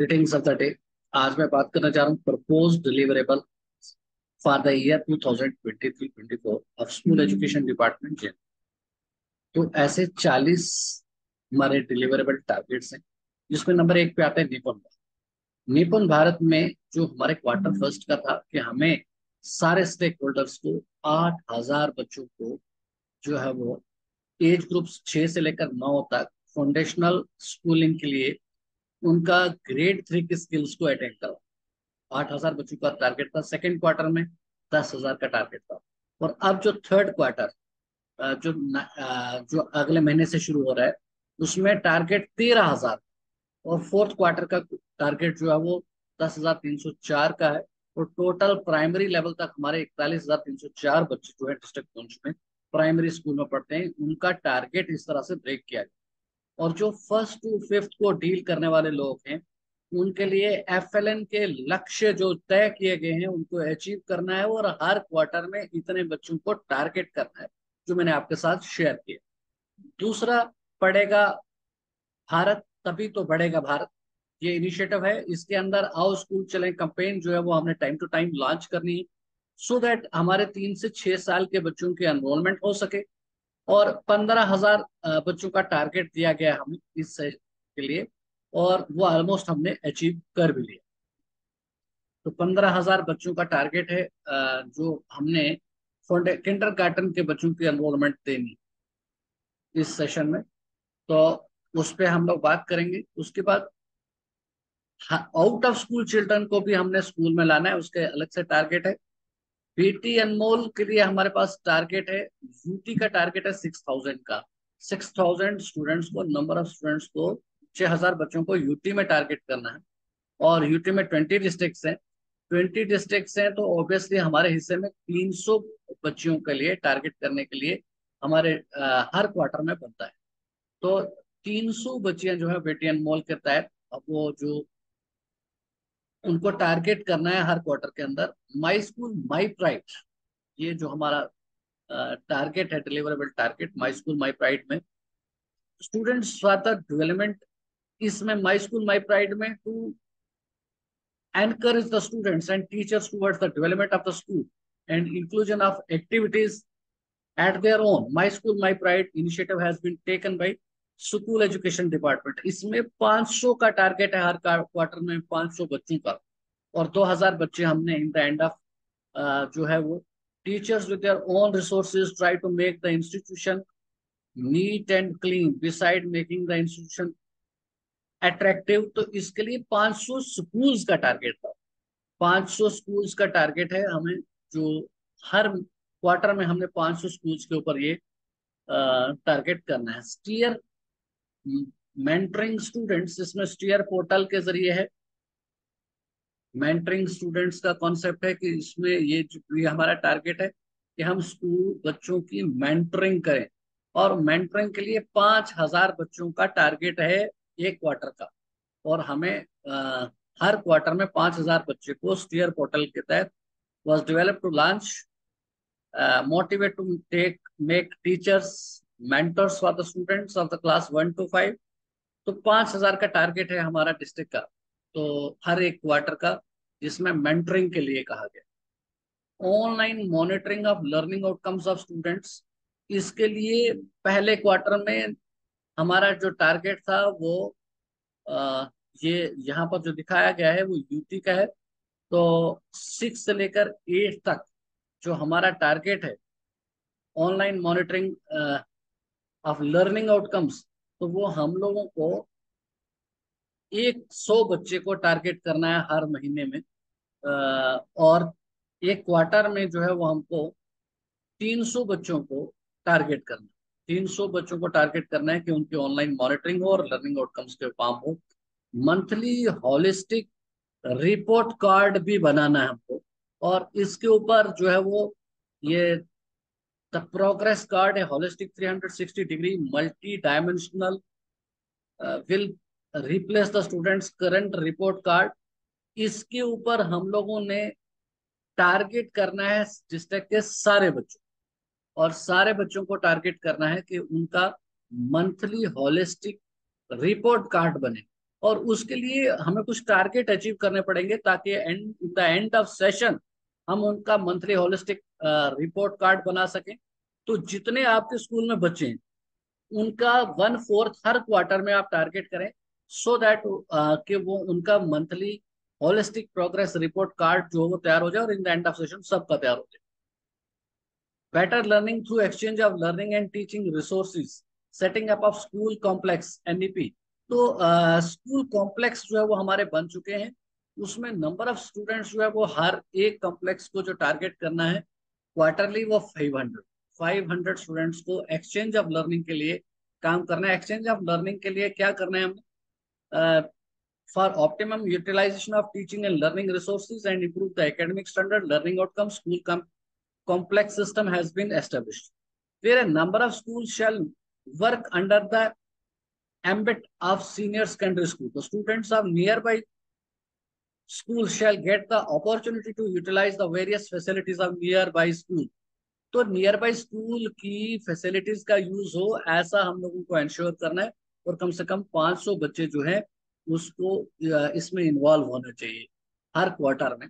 Greetings of the day. आज मैं बात करना चाह रहा हूँ propose deliverable for the year 2023-24 of school education department जे। तो ऐसे 40 हमारे डिलीवरेबल टारगेट्स हैं, जिसमें नंबर 1 पे आता है निपुण भारत। निपुण भारत में जो हमारे क्वार्टर फर्स्ट का था कि हमें सारे स्टेक होल्डर्स को 8,000 बच्चों को जो है वो एज ग्रुप्स 6 से लेकर 9 तक फाउंडेशनल स्कूलिंग के लिए उनका ग्रेड 3 की स्किल्स को अटेंड करो। 8,000 बच्चों का टारगेट था। सेकेंड क्वार्टर में 10,000 का टारगेट था। और अब जो थर्ड क्वार्टर जो अगले महीने से शुरू हो रहा है, उसमें टारगेट 13,000 और फोर्थ क्वार्टर का टारगेट जो है वो 10,304 का है। और टोटल प्राइमरी लेवल तक हमारे 41,304 बच्चे जो है डिस्ट्रिक्ट पुंछ में प्राइमरी स्कूल में पढ़ते हैं, उनका टारगेट इस तरह से ब्रेक किया गया। और जो फर्स्ट टू फिफ्थ को डील करने वाले लोग हैं, उनके लिए एफएलएन के लक्ष्य जो तय किए गए हैं उनको अचीव करना है और हर क्वार्टर में इतने बच्चों को टारगेट करना है, जो मैंने आपके साथ शेयर किया। दूसरा, पढ़ेगा भारत तभी तो बढ़ेगा भारत, ये इनिशिएटिव है। इसके अंदर आओ स्कूल चलें कैंपेन जो है वो हमने टाइम टू टाइम लॉन्च करनी है, सो दैट हमारे 3 से 6 साल के बच्चों की एनरोलमेंट हो सके। और 15,000 बच्चों का टारगेट दिया गया हमें इस के लिए, और वो ऑलमोस्ट हमने अचीव कर भी लिया। तो 15,000 बच्चों का टारगेट है जो हमने किंडर गार्टन के बच्चों की एनरोलमेंट देनी इस सेशन में। तो उस पे हम लोग बात करेंगे। उसके बाद आउट ऑफ स्कूल चिल्ड्रन को भी हमने स्कूल में लाना है, उसके अलग से टारगेट है। बेटी अनमोल के लिए हमारे पास टारगेट है, यूटी का टारगेट है 6,000 का। 6,000 स्टूडेंट्स को, नंबर ऑफ स्टूडेंट्स को, 6,000 बच्चों को यूटी में टारगेट करना है। और यूटी में 20 डिस्ट्रिक्ट्स हैं। 20 डिस्ट्रिक्ट्स हैं तो ऑब्वियसली हमारे हिस्से में 300 बच्चियों के लिए टारगेट करने के लिए हमारे हर क्वार्टर में बनता है। तो 300 बच्चियां जो है बेटी अनमोल के तहत, अब वो जो उनको टारगेट करना है हर क्वार्टर के अंदर। माई स्कूल माई प्राइड, ये जो हमारा टारगेट है, deliverable target my school my pride में स्टूडेंट स्वास्थ्य डेवलपमेंट। इसमें माई स्कूल माई प्राइड में to encourage the students and teachers towards the development of the school and inclusion of activities at their own. My School My Pride initiative has been taken by school education department. इसमें 500 का target है, हर quarter में 500 बच्चों का। और 2,000 बच्चे हमने in the end of जो है वो teachers with their own resources try to make the institution neat and clean beside making the institution attractive. तो इसके लिए 500 स्कूल्स का टारगेट था। 500 स्कूल्स का टारगेट है हमें, जो हर क्वार्टर में हमने 500 स्कूल्स के ऊपर ये टारगेट करना है। स्टीयर मेंटरिंग स्टूडेंट्स, इसमें स्टीयर पोर्टल के जरिए है। मेंटरिंग स्टूडेंट्स का कॉन्सेप्ट है कि इसमें ये हमारा टारगेट है कि हम स्कूल बच्चों की मेंटरिंग करें। और मेंटरिंग के लिए 5,000 बच्चों का टारगेट है एक क्वार्टर का। और हमें हर क्वार्टर में 5,000 बच्चे को स्टीयर पोर्टल के तहत was developed to launch, motivate to make teachers mentors for the students of the class 1 to 5। तो 5,000 का टारगेट है हमारा डिस्ट्रिक्ट का, तो हर एक क्वार्टर का, जिसमें मेंटरिंग के लिए कहा गया। Online monitoring of learning outcomes of students, इसके लिए पहले क्वार्टर में हमारा जो टारगेट था वो ये यहाँ पर जो दिखाया गया है वो यूटी का है। तो 6 से लेकर 8 तक जो हमारा टारगेट है online monitoring of learning outcomes, तो वो हम लोगों को 100 बच्चे को टारगेट करना है हर महीने में। और एक क्वार्टर में जो है वो हमको 300 बच्चों को टारगेट करना है। 300 बच्चों को टारगेट करना है कि उनकी ऑनलाइन मॉनिटरिंग हो और लर्निंग आउटकम्स के काम हो। मंथली हॉलिस्टिक रिपोर्ट कार्ड भी बनाना है हमको। और इसके ऊपर जो है वो ये द प्रोग्रेस कार्ड है, holistic 360 degree multi dimensional will replace the students current report card. इसके ऊपर हम लोगों ने टारगेट करना है डिस्ट्रिक्ट के सारे बच्चों, और सारे बच्चों को टारगेट करना है कि उनका मंथली होलिस्टिक रिपोर्ट कार्ड बने। और उसके लिए हमें कुछ टारगेट अचीव करने पड़ेंगे ताकि द एंड ऑफ सेशन हम उनका मंथली होलिस्टिक रिपोर्ट कार्ड बना सकें। तो जितने आपके स्कूल में बच्चे हैं उनका 1/4 हर क्वार्टर में आप टारगेट करें, सो दैट कि वो उनका monthly holistic progress report card जो है वो तैयार हो जाए और in the end of session सबका तैयार हो जाए। Better learning through exchange of learning and teaching resources, setting up of school complex NEP. तो स्कूल कॉम्प्लेक्स जो है वो हमारे बन चुके हैं। उसमें नंबर ऑफ स्टूडेंट्स जो है वो हर एक कॉम्प्लेक्स को जो टारगेट करना है क्वार्टरली वो 500 स्टूडेंट्स को एक्सचेंज ऑफ लर्निंग के लिए काम करना है। एक्सचेंज ऑफ लर्निंग के लिए क्या करना है हमने? For optimum utilisation of teaching and learning resources and improve the academic standard learning outcome, school complex system has been established, where a number of schools shall work under the ambit of senior secondary school. The students of nearby schools shall get the opportunity to utilize the various facilities of nearby school. तो near by school की facilities का use हो ऐसा हम लोगों को ensure करना है। और कम से कम 500 बच्चे जो है उसको इसमें इन्वॉल्व होना चाहिए हर क्वार्टर में,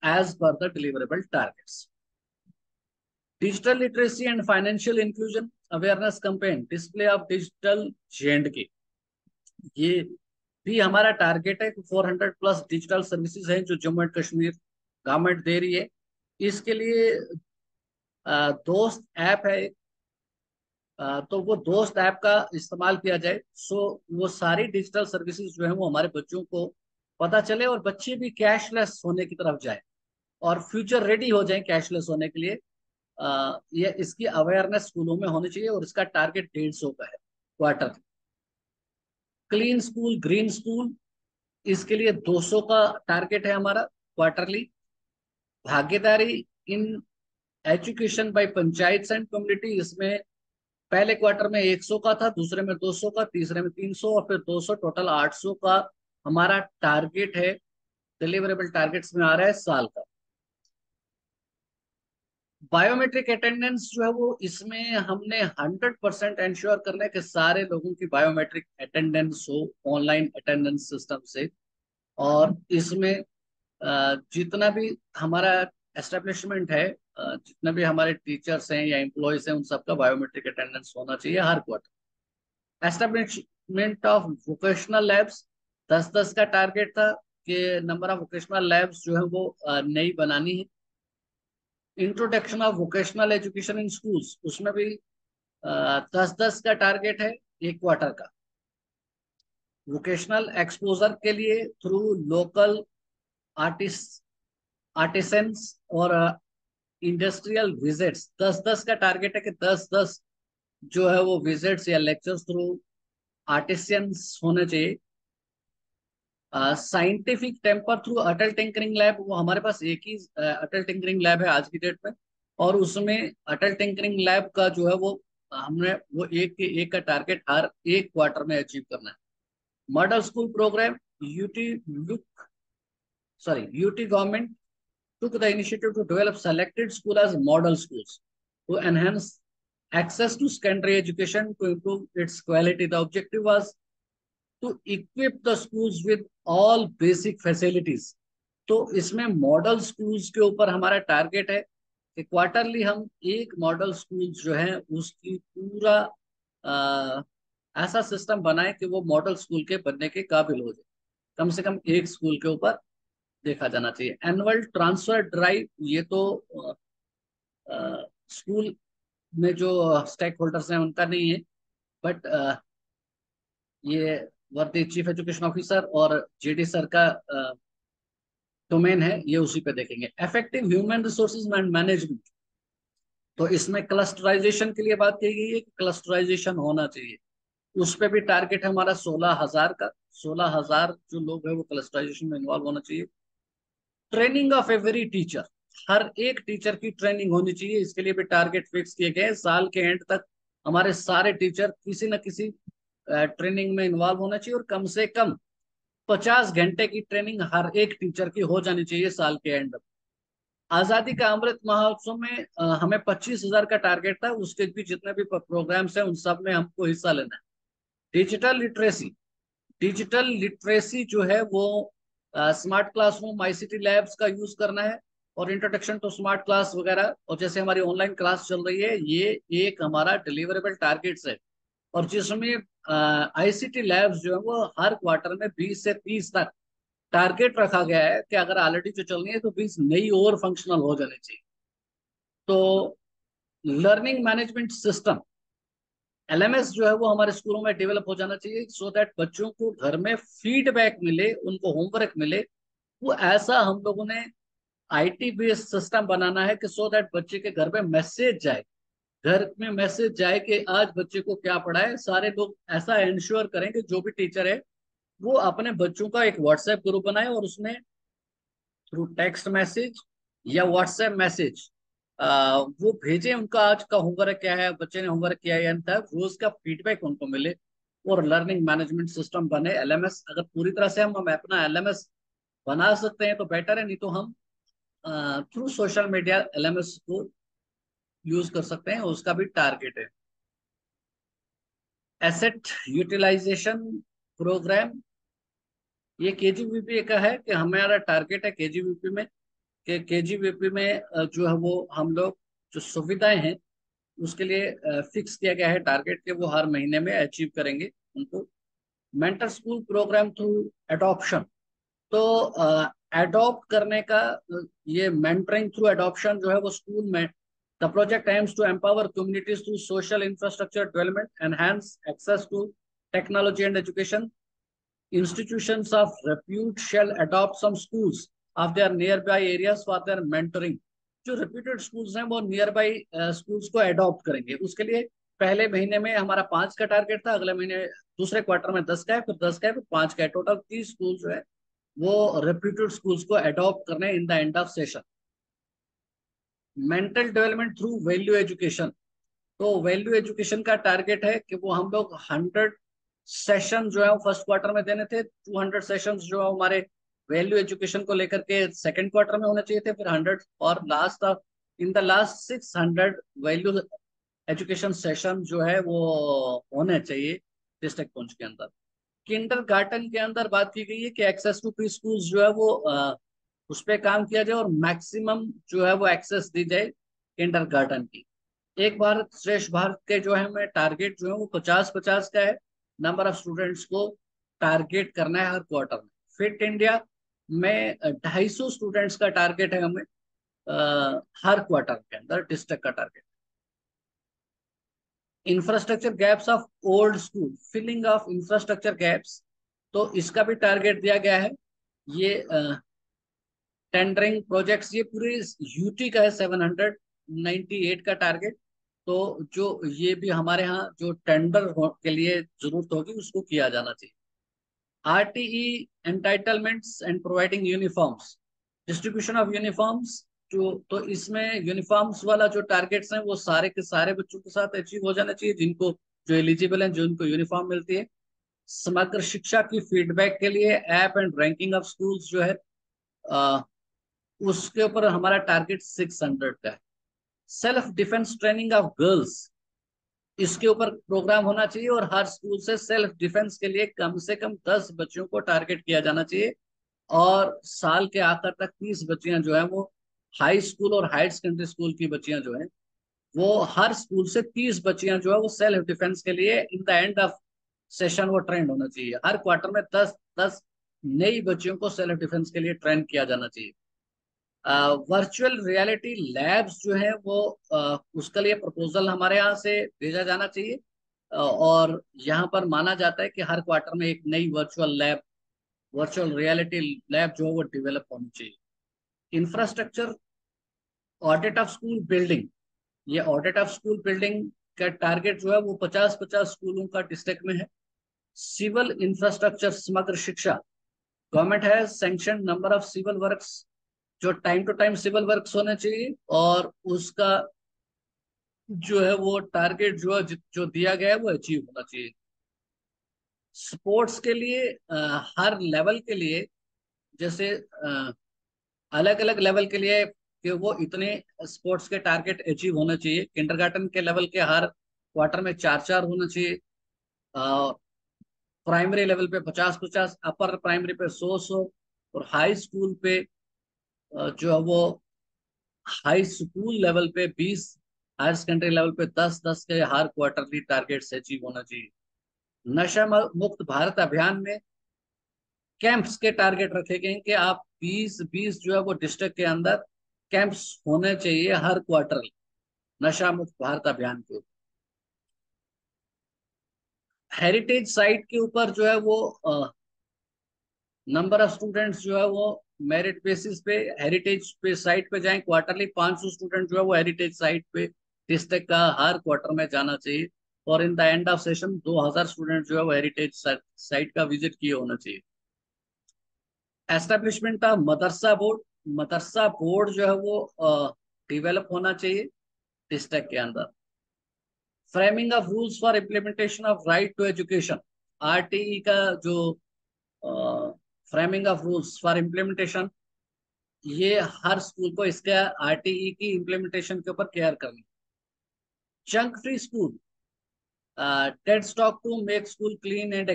as per the deliverable targets. Digital literacy and financial inclusion awareness campaign, display of digital J&K, ये भी हमारा टारगेट है। 400 प्लस डिजिटल सर्विसेज हैं जो जम्मू एंड कश्मीर गवर्नमेंट दे रही है। इसके लिए दोस्त ऐप है एक, तो वो दोस्त ऐप का इस्तेमाल किया जाए, सो वो सारी डिजिटल सर्विसेज जो है वो हमारे बच्चों को पता चले और बच्चे भी कैशलेस होने की तरफ जाए और फ्यूचर रेडी हो जाए कैशलेस होने के लिए। ये इसकी अवेयरनेस स्कूलों में होनी चाहिए और इसका टारगेट 150 का है quarter. Clean school green school, इसके लिए 200 का टारगेट है हमारा क्वार्टरली। भागीदारी in education by panchayat and community, इसमें पहले क्वार्टर में 100 का था, दूसरे में 200 का, तीसरे में 300 और फिर 200, टोटल 800 का हमारा टारगेट है। डिलीवरेबल टारगेट्स में आ रहा है साल का। बायोमेट्रिक अटेंडेंस जो है वो इसमें हमने 100% इंश्योर करना है कि सारे लोगों की बायोमेट्रिक अटेंडेंस हो ऑनलाइन अटेंडेंस सिस्टम से। और इसमें जितना भी हमारा एस्टेब्लिशमेंट है, जितने भी हमारे टीचर्स हैं या एम्प्लॉयज हैं, उन सबका बायोमेट्रिक अटेंडेंस होना चाहिए हर quarter. Establishment of vocational labs, 10-10 का टारगेट था कि नंबर ऑफ वोकेशनल लैब्स जो है वो नई बनानी है। Introduction of vocational education in schools, उसमें भी 10-10 का टारगेट है एक क्वार्टर का। वोकेशनल एक्सपोजर के लिए थ्रू लोकल आर्टिस्ट आर्टिसंस और इंडस्ट्रियल विजिट्स, 10-10 का टारगेट है कि 10-10 जो है वो विजिट्स या लेक्चर्स थ्रू आर्टिसियंस होने चाहिए। साइंटिफिक टेम्पर थ्रू अटल टिंकरिंग लैब, वो हमारे पास एक ही अटल टिंकरिंग लैब है आज की डेट में, और उसमें अटल टिंकरिंग लैब का जो है वो हमने वो एक का टारगेट हर एक क्वार्टर में अचीव करना है। Model school programme, UT look UT government took the initiative to develop selected schools as model schools to enhance access to secondary education to improve its quality. The objective was to equip the schools with all basic facilities. तो इसमें model schools के ऊपर हमारा target है कि quarterly हम एक model school जो है उसकी पूरा आ, ऐसा सिस्टम बनाए कि वो मॉडल स्कूल के बनने के काबिल हो जाए। कम से कम एक स्कूल के ऊपर देखा जाना चाहिए। एनुअल ट्रांसफर ड्राइव, ये तो स्कूल में जो स्टेक होल्डर्स हैं उनका नहीं है, बट ये वर्दी चीफ एजुकेशन ऑफिसर और जेडी सर का डोमेन है, ये उसी पे देखेंगे। इफेक्टिव ह्यूमन रिसोर्सेज मैनेजमेंट, तो इसमें क्लस्टराइजेशन के लिए बात कही गई है कि क्लस्टराइजेशन होना चाहिए। उस पे भी टारगेट है हमारा 16,000 का। 16,000 जो लोग हैं वो क्लस्टराइजेशन में इन्वॉल्व होना चाहिए। ट्रेनिंग ऑफ एवरी टीचर, हर एक टीचर की ट्रेनिंग होनी चाहिए। इसके लिए भी टारगेट फिक्स किए गए। साल के एंड तक हमारे सारे टीचर किसी न किसी ट्रेनिंग में इन्वॉल्व होना चाहिए और कम से कम 50 घंटे की ट्रेनिंग हर एक टीचर की हो जानी चाहिए साल के एंड। आजादी का अमृत महोत्सव में हमें 25,000 का टारगेट था। उसके भी जितने भी प्रोग्राम्स हैं उन सब में हमको हिस्सा लेना है। डिजिटल लिटरेसी, डिजिटल लिटरेसी जो है वो स्मार्ट क्लासरूम, आईसीटी लैब्स का यूज करना है, और इंट्रोडक्शन टू स्मार्ट क्लास वगैरह। और जैसे हमारी ऑनलाइन क्लास चल रही है, ये एक हमारा डिलीवरेबल टारगेट्स है, और जिसमें आईसीटी लैब्स जो है वो हर क्वार्टर में 20 से 30 तक टारगेट रखा गया है कि अगर ऑलरेडी जो चल रही है तो 20 नई और फंक्शनल हो जानी चाहिए। तो लर्निंग मैनेजमेंट सिस्टम एलएमएस जो है वो हमारे स्कूलों में डेवलप हो जाना चाहिए, सो दैट बच्चों को घर में फीडबैक मिले, उनको होमवर्क मिले। वो ऐसा हम लोगों ने आईटी बेस्ड सिस्टम बनाना है कि सो दैट बच्चे के घर में मैसेज जाए, घर में मैसेज जाए कि आज बच्चे को क्या पढ़ा है। सारे लोग ऐसा इंश्योर करें कि जो भी टीचर है वो अपने बच्चों का एक व्हाट्सएप ग्रुप बनाए, और उसमें थ्रू टेक्स्ट मैसेज या व्हाट्सएप मैसेज वो भेजें उनका आज का होमवर्क क्या है, बच्चे ने होमवर्क किया है या नहीं था, रोज का फीडबैक उनको मिले, और लर्निंग मैनेजमेंट सिस्टम बने। एलएमएस अगर पूरी तरह से हम अपना एलएमएस बना सकते हैं तो बेटर है, नहीं तो हम थ्रू सोशल मीडिया एलएमएस को यूज कर सकते हैं, उसका भी टारगेट है। एसेट यूटिलाइजेशन प्रोग्राम, ये केजीवीपी का है कि हमारा टारगेट है केजीवीपी में, कि केजीवीपी में जो है वो हम लोग जो सुविधाएं हैं उसके लिए फिक्स किया गया है टारगेट, के वो हर महीने में अचीव करेंगे उनको। Mentor school programme through adoption, तो एडॉप्ट करने का ये मेंटरिंग थ्रू एडॉप्शन जो है वो स्कूल में, the project aims to empower communities through social infrastructure development, enhance access to technology and education. Institutions of repute shall adopt some schools of their nearby areas for their mentoring। जो reputed schools हैं वो near by schools को adopt करेंगे। उसके लिए पहले महीने में हमारा 5 का टारगेट था, अगले महीने दूसरे क्वार्टर में 10 का है, फिर 10 का है, फिर 5 का है, टोटल 30 स्कूल जो है वो रेप्यूटेड स्कूल्स को अडॉप्ट करने in the end of session. Mental development through value education, तो वैल्यू एजुकेशन का टारगेट है कि वो हम लोग 100 सेशन जो है वो फर्स्ट क्वार्टर में देने थे, 200 सेशन जो है हमारे वैल्यू एजुकेशन को लेकर के सेकंड क्वार्टर में होने चाहिए थे, फिर 100, और last in the last 600 value education session जो है वो होने चाहिए डिस्ट्रिक्ट पुंछ के अंदर। किंडर गार्डन के अंदर बात की गई है कि एक्सेस टू प्री स्कूल जो है वो उस पर काम किया जाए, और मैक्सिमम जो है वो एक्सेस दी जाए किंडर गार्डन की। एक भारत श्रेष्ठ भारत के जो है हमें टारगेट जो है वो 50-50 का है, नंबर ऑफ स्टूडेंट्स को टारगेट करना है हर क्वार्टर में। फिट इंडिया में 250 स्टूडेंट्स का टारगेट है हमें हर क्वार्टर के अंदर, डिस्ट्रिक्ट का target. Infrastructure gaps of old school, filling of infrastructure gaps, तो इसका भी टारगेट दिया गया है। ये टेंडरिंग प्रोजेक्ट्स, ये पूरे यूटी का है 798 का टारगेट। तो जो ये भी हमारे यहाँ जो के लिए जरूरत होगी उसको किया जाना चाहिए। RTE entitlements and providing uniforms, distribution of uniforms, जो तो इसमें यूनिफॉर्म्स वाला जो टारगेट्स हैं वो सारे के सारे बच्चों के साथ अचीव हो जाना चाहिए, जिनको जो एलिजिबल हैं, जो उनको यूनिफॉर्म मिलती है। समग्र शिक्षा की फीडबैक के लिए app and ranking of schools जो है उसके ऊपर हमारा टारगेट 600 का है। Self defence training of girls, इसके ऊपर प्रोग्राम होना चाहिए, और हर स्कूल से सेल्फ डिफेंस के लिए कम से कम 10 बच्चों को टारगेट किया जाना चाहिए, और साल के आखिर तक 30 बच्चियां जो है वो हाई स्कूल और हायर सेकेंडरी स्कूल की बच्चियां जो है वो हर स्कूल से 30 बच्चियां जो है वो सेल्फ डिफेंस के लिए in the end of session वो ट्रेंड होना चाहिए। हर क्वार्टर में 10-10 नई बच्चियों को सेल्फ डिफेंस के लिए ट्रेन किया जाना चाहिए। वर्चुअल रियलिटी लैब्स जो है वो उसके लिए प्रपोजल हमारे यहाँ से भेजा जाना चाहिए, और यहाँ पर माना जाता है कि हर क्वार्टर में एक नई वर्चुअल रियलिटी लैब जो है वो डेवलप होनी चाहिए। Infrastructure audit of school building, ये ऑडिट ऑफ स्कूल बिल्डिंग का टारगेट जो है वो 50-50 स्कूलों का डिस्ट्रिक्ट में है। सिविल इंफ्रास्ट्रक्चर समग्र शिक्षा, गवर्नमेंट है sanction number of civil works, जो time to time civil works होने चाहिए, और उसका जो है वो टारगेट जो है जो दिया गया है वो अचीव होना चाहिए। स्पोर्ट्स के लिए हर लेवल के लिए, जैसे अलग अलग लेवल के लिए कि वो इतने स्पोर्ट्स के टारगेट अचीव होना चाहिए। किंडरगार्टन के लेवल के हर क्वार्टर में 4-4 होना चाहिए। प्राइमरी लेवल पे 50-50, अपर प्राइमरी पे 100-100, और हाई स्कूल पे जो है वो हाई स्कूल लेवल पे 20, हायर सेकेंडरी लेवल पे 10-10 के हर क्वार्टरली टारगेट से अचीव होना चाहिए। नशा मुक्त भारत अभियान में कैंप्स के टारगेट रखे गए हैं कि आप 20-20 जो है वो डिस्ट्रिक्ट के अंदर कैंप्स होने चाहिए हर क्वार्टर, नशा मुक्त भारत अभियान के ऊपर। हेरिटेज साइट के ऊपर जो है वो नंबर ऑफ स्टूडेंट्स जो है वो मेरिट बेसिस पे हेरिटेज पे साइट पे जाएं, क्वार्टरली 500 स्टूडेंट जो है वो हेरिटेज साइट पे डिस्ट्रिक्ट का हर क्वार्टर में जाना चाहिए, और in the end of session 2000 student जो है वो हेरिटेज साइट का विजिट किए होना चाहिए। एस्टेब्लिशमेंट ऑफ मदरसा बोर्ड, मदरसा बोर्ड जो है वो डेवलप होना चाहिए डिस्ट्रिक्ट के अंदर। Framing of rules for implementation of right to education, RTE का जो framing of rules for implementation, ये हर स्कूल को इसके आरटीई की इम्प्लीमेंटेशन के ऊपर केयर करनी। Junk free school, dead stock to make school clean and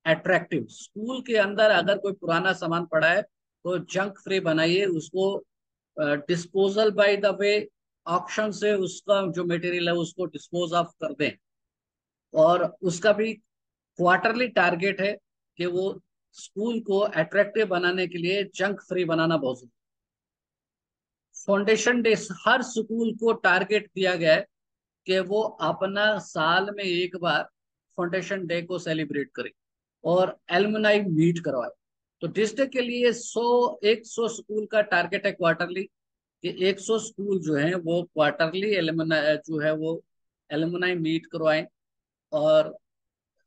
attractive, school के अंदर अगर कोई पुराना सामान पड़ा है तो जंक फ्री बनाइए उसको, disposal by the way, auction से उसका जो मटेरियल है उसको डिस्पोज ऑफ कर दें। और उसका भी क्वार्टरली टारगेट है कि वो स्कूल को अट्रैक्टिव बनाने के लिए जंक फ्री बनाना बहुत जरूरी। फाउंडेशन डे, हर स्कूल को टारगेट दिया गया है कि वो अपना साल में एक बार फाउंडेशन डे को सेलिब्रेट करे और एलुमनाई मीट करवाए। तो डिस्ट्रिक्ट के लिए 100 स्कूल का टारगेट है क्वार्टरली, कि 100 स्कूल जो हैं वो क्वार्टरली एलुमनाई जो है वो एलुमनाई मीट करवाएं, और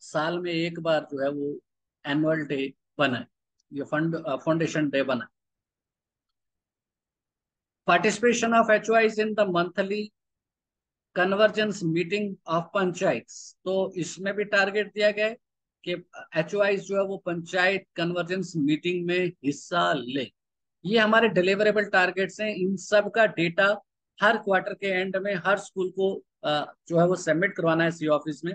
साल में एक बार जो है वो एनुअल डे बनाए, ये फाउंडेशन डे बनाए। Participation of HOIs in the monthly convergence meeting of panchayat, तो इसमें भी टारगेट दिया गया है कि एचओआईज जो है वो पंचायत कन्वर्जेंस मीटिंग में हिस्सा ले। ये हमारे डिलीवरेबल टारगेट्स हैं, इन सब का डेटा हर क्वार्टर के एंड में हर स्कूल को जो है वो सबमिट करवाना है सी ऑफिस में।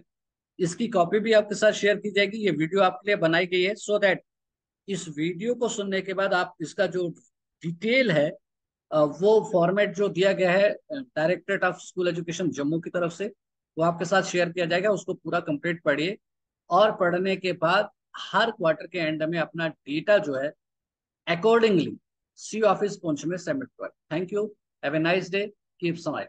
इसकी कॉपी भी आपके साथ शेयर की जाएगी। ये वीडियो आपके लिए बनाई गई है सो दैट इस वीडियो को सुनने के बाद आप इसका जो डिटेल है, वो फॉर्मेट जो दिया गया है directorate of school education Jammu की तरफ से, वो आपके साथ शेयर किया जाएगा। उसको पूरा कंप्लीट पढ़िए, और पढ़ने के बाद हर क्वार्टर के एंड में अपना डेटा जो है अकॉर्डिंगली सी ऑफिस पहुंच में सबमिट करें। Thank you, have a nice day, keep smile.